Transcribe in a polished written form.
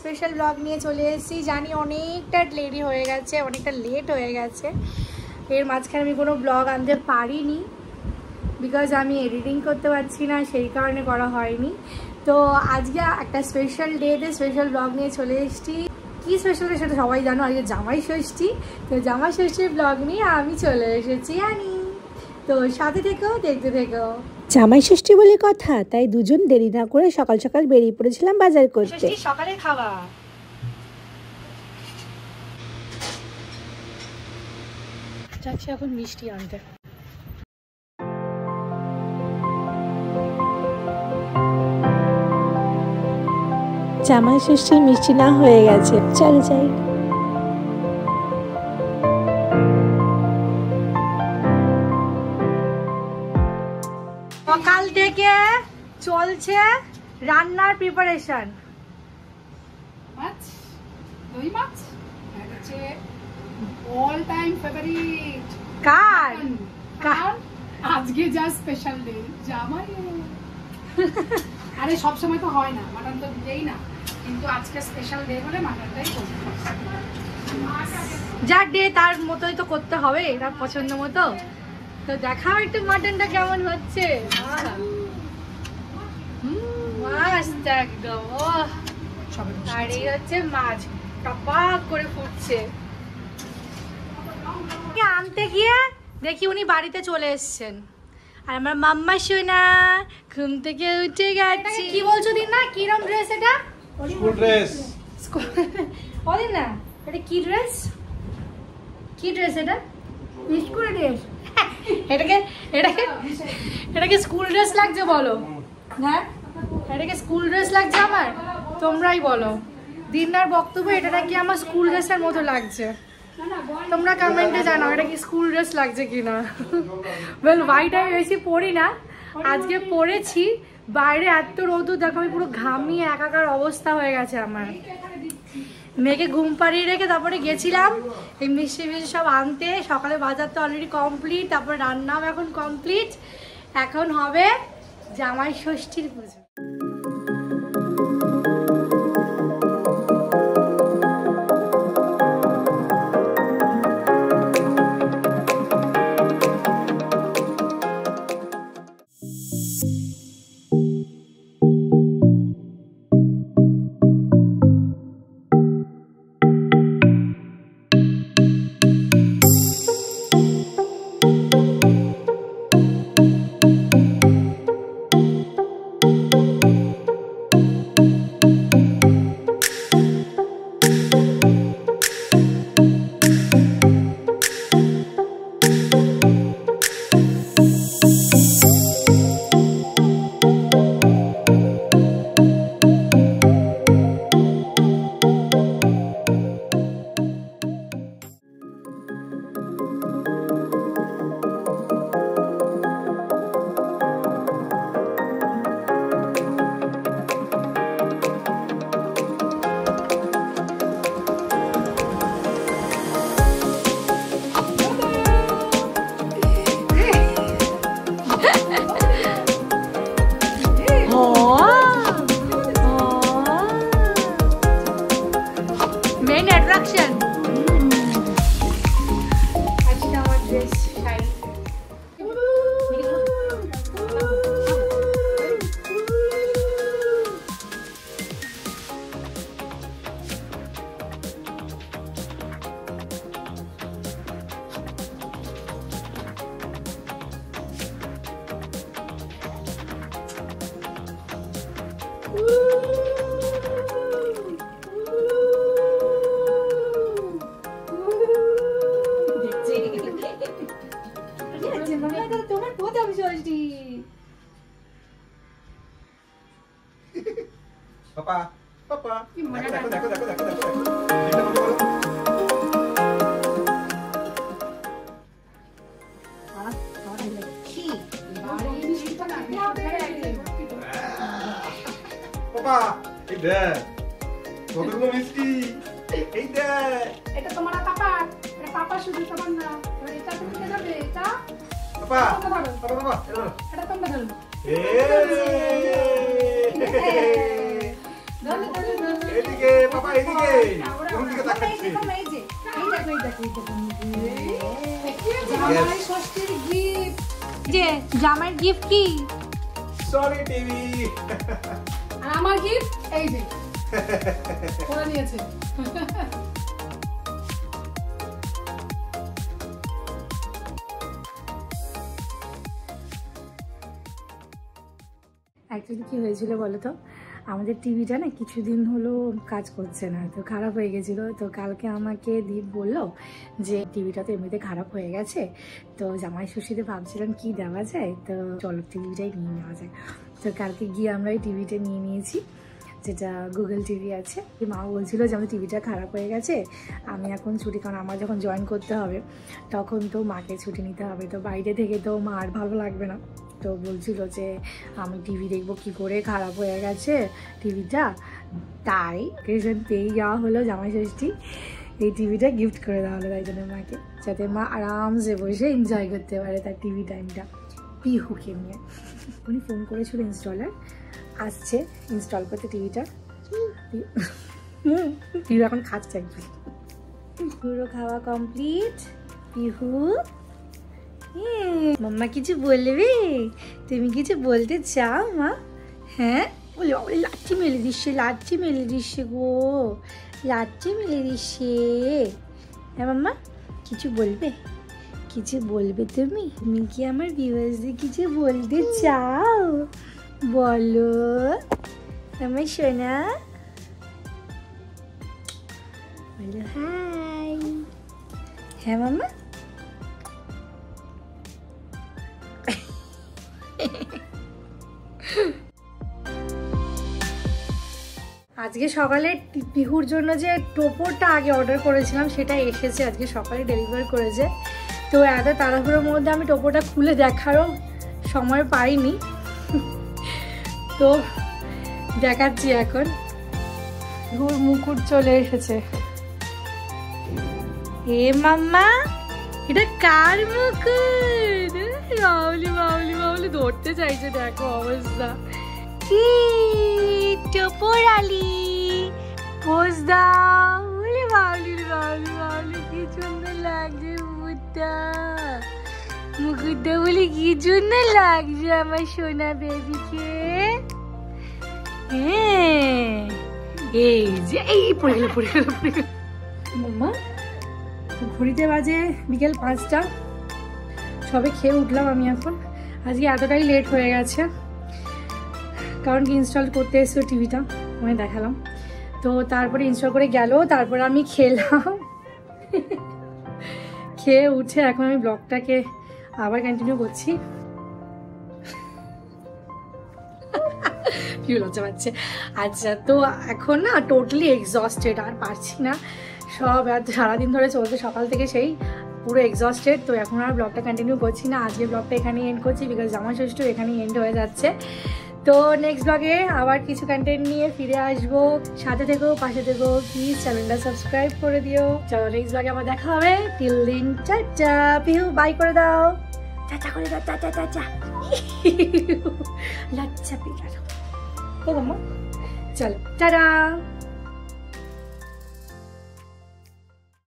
Special blog নিয়ে চলে এসেছি। জানি অনেকটা দেরি হয়ে গেছে, অনেকটা লেট হয়ে গেছে। এর মাঝখানে আমি কোনো ব্লগ আনতে পারিনি, বিকজ আমি এডিটিং করতে পারছি না, সেই কারণে করা হয়নি। তো আজকে একটা স্পেশাল ডেতে স্পেশাল ব্লগ নিয়ে চলে এসেছি। কী স্পেশাল ডে সেটা সবাই জানো, আজকে জামাই ষষ্ঠী। তো জামাই ষষ্ঠীর ব্লগ নিয়ে আমি চলে এসেছি জানি। তো সাথে থেকেও দেখতে থেকেও। জামাই ষষ্ঠী বলে কথা, তাই দুজন দেরি না করে সকাল সকাল বেরিয়ে পড়েছিলাম বাজার করতে। সকালে খাওয়া যাচ্ছি এখন মিষ্টি আনতে। জামাই ষষ্ঠীর মিষ্টি না হয়ে গেছে, চলে যাই। সকাল থেকে চলছে রান্নার প্রিপারেশন। মাছ, দই মাছ, এটা হচ্ছে অল টাইম ফেভারিট। কার? কার? আজকে যা স্পেশাল ডে, জামাই। আরে সব সময় তো হয় না, মাটন তো দিতেই না, কিন্তু আজকে স্পেশাল ডে বলে মাটনটাই করতে হবে। যার ডে তার মতোই তো করতে হবে, তার পছন্দ মতো। তো দেখাও একটু মাটনটা কেমন হচ্ছে। মাছটা একদম আর এই হচ্ছে মাছ টপাক করে ফুটছে। আনতে গিয়ে দেখি উনি বাড়িতে চলে এসছেন, আর আমার মাম্মা সোনা ঘুম থেকে উঠে গেছে। কি বলছো দিন না, কিরম ড্রেস এটা? School dress. ওদিন না, এটা কি ড্রেস? কি ড্রেস এটা? School dress. এটাকে এটাকে এটাকে স্কুল ড্রেস লাগছে বলো? হ্যাঁ, এটাকে স্কুল ড্রেস লাগছে আমার? তোমরাই বলো। দিনার বক্তব্য এটা নাকি আমার স্কুল ড্রেসের মতো লাগছে। তোমরা কমেন্টে জানাও এটা কি স্কুল ড্রেস লাগছে কিনা। ওয়েল, হোয়াইট আমি বেশি পরি না, আজকে পরেছি। বাইরে এত রোদুর, দেখো আমি পুরো ঘামিয়ে একাকার অবস্থা হয়ে গেছে আমার। মেয়েকে ঘুম পাড়িয়ে রেখে তারপরে গেছিলাম এই মিষ্টি মিষ্টি সব আনতে। সকালে বাজার তো অলরেডি কমপ্লিট, তারপরে রান্নাও এখন কমপ্লিট। এখন হবে জামাই ষষ্ঠীর পুজো। মেইন অ্যাট্রাকশন আজকে আমার ড্রেস শাড়ি। তোমার প্রথম ষষ্ঠী। পাপা পাপা দেখো দেখো দেখো দেখো দেখো। পাপা এই দেখ কতগুলো মিষ্টি, এই দেখ। এটা তোমার পাপা, এটা পাপা শুধু তোমার না। এটা তুমি কে যাবে? এটা পাপা পাপা পাপা এটা তোমরা ধরো। এদিকে বাবা এদিকে কোন দিকে তাকাচ্ছিস জামাই ষষ্ঠীর গিফট যে জামাইয়ের গিফট কি সরি টিভি আর আমার গিফট এই যে ওরা নিয়েছে অ্যাকচুয়ালি কি হয়েছিল বলো তো আমাদের টিভিটা না কিছুদিন হলো কাজ করছে না তো খারাপ হয়ে গেছিলো তো কালকে আমাকে দীপ বললো যে টিভিটা তো এমনিতে খারাপ হয়ে গেছে তো জামাই ষষ্ঠীতে ভাবছিলাম কি দেওয়া যায় তো চলো টিভিটাই নিয়ে নেওয়া যায় তো কালকে গিয়ে আমরা এই টিভিটা নিয়ে নিয়েছি যেটা গুগল টিভি আছে মা বলছিলো যে আমাদের টিভিটা খারাপ হয়ে গেছে আমি এখন ছুটি কারণ আমার যখন জয়েন করতে হবে তখন তো মাকে ছুটি নিতে হবে তো বাইরে থেকে তো মা আর ভালো লাগবে না তো বলছিল যে আমি টিভি দেখবো কি করে খারাপ হয়ে গেছে টিভিটা তাই রিজন পেয়ে যাওয়া হলো জামাই ষষ্ঠী এই টিভিটা গিফট করে দেওয়া হলো তাই জন্য মাকে যাতে মা আরামসে বসে এনজয় করতে পারে তার টিভি টাইমটা পিহুকে নিয়ে উনি ফোন করেছিল ইনস্টলার আসছে ইনস্টল করতে টিভিটা পিহু এখন খাচ্ছে একদম পুরো খাওয়া কমপ্লিট পিহু মাম্মা কিছু বলবে তুমি কিছু বলতে চাও মা হ্যাঁ বলে বলে লাচ্ছি মেলে দিচ্ছে গো লাচ্ছি মেলে দিচ্ছে হ্যাঁ মাম্মা কিছু বলবে তুমি কি আমার ভিউয়ার্সদের কিছু বলতে চাও বলো আমার সোনা বলো হাই হ্যাঁ মাম্মা আজকে সকালে পিহুর জন্য যে টোপরটা আগে অর্ডার করেছিলাম সেটা এসেছে আজকে সকালে ডেলিভার করেছে তো এত তাড়াহুড়োর মধ্যে আমি টোপরটা খুলে দেখারও সময় পাইনি তো দেখাচ্ছি এখন পিহুর মুকুট চলে এসেছে এ মাম্মা এটা কার মুকুট বাউলি বাউলি বাউলি ধরতে চাইছে দেখো অবস্থা কি টোপরালি পোজ দাও বলে বাউলি বাউলি বাউলি কি সুন্দর লাগছে মুকুটটা বলে কি সুন্দর লাগছে আমার সোনা বেবিকে হ্যাঁ এই যে এই পড়ে গেল মাম্মা ঘড়িতে বাজে বিকেল 5টা সবে খেয়ে উঠলাম আমি এখন আজকে এতটাই লেট হয়ে গেছে কারণ কি ইনস্টল করতে এসেছো টিভিটা আমি দেখালাম তো তারপরে ইনস্টল করে গেল তারপরে আমি খেলাম খেয়ে উঠে এখন আমি ব্লগটাকে আবার কন্টিনিউ করছি কি লজ্জা পাচ্ছে আচ্ছা তো এখন না টোটালি এক্সস্টেড আর পারছি না সব সারাদিন ধরে চলছে সকাল থেকে সেই পুরো এক্সস্টেড তো এখন আর ব্লগটা কন্টিনিউ করছি না আজকে ব্লগটা এখানেই এন্ড করছি বিকজ জামাই ষষ্ঠী এখানেই এন্ড হয়ে যাচ্ছে তো নেক্সট ব্লগে আবার কিছু কন্টেন্ট নিয়ে ফিরে আসবো সাথে থেকো পাশে থেকো প্লিজ চ্যানেলটা সাবস্ক্রাইব করে দিও চলো নেক্সট ব্লগে আবার দেখা হবে টিল দিন টাটা পিহু বাই করে দাও টাটা করে দাও টাটা টাটা লাচ্চা পিঠা চলো টাটা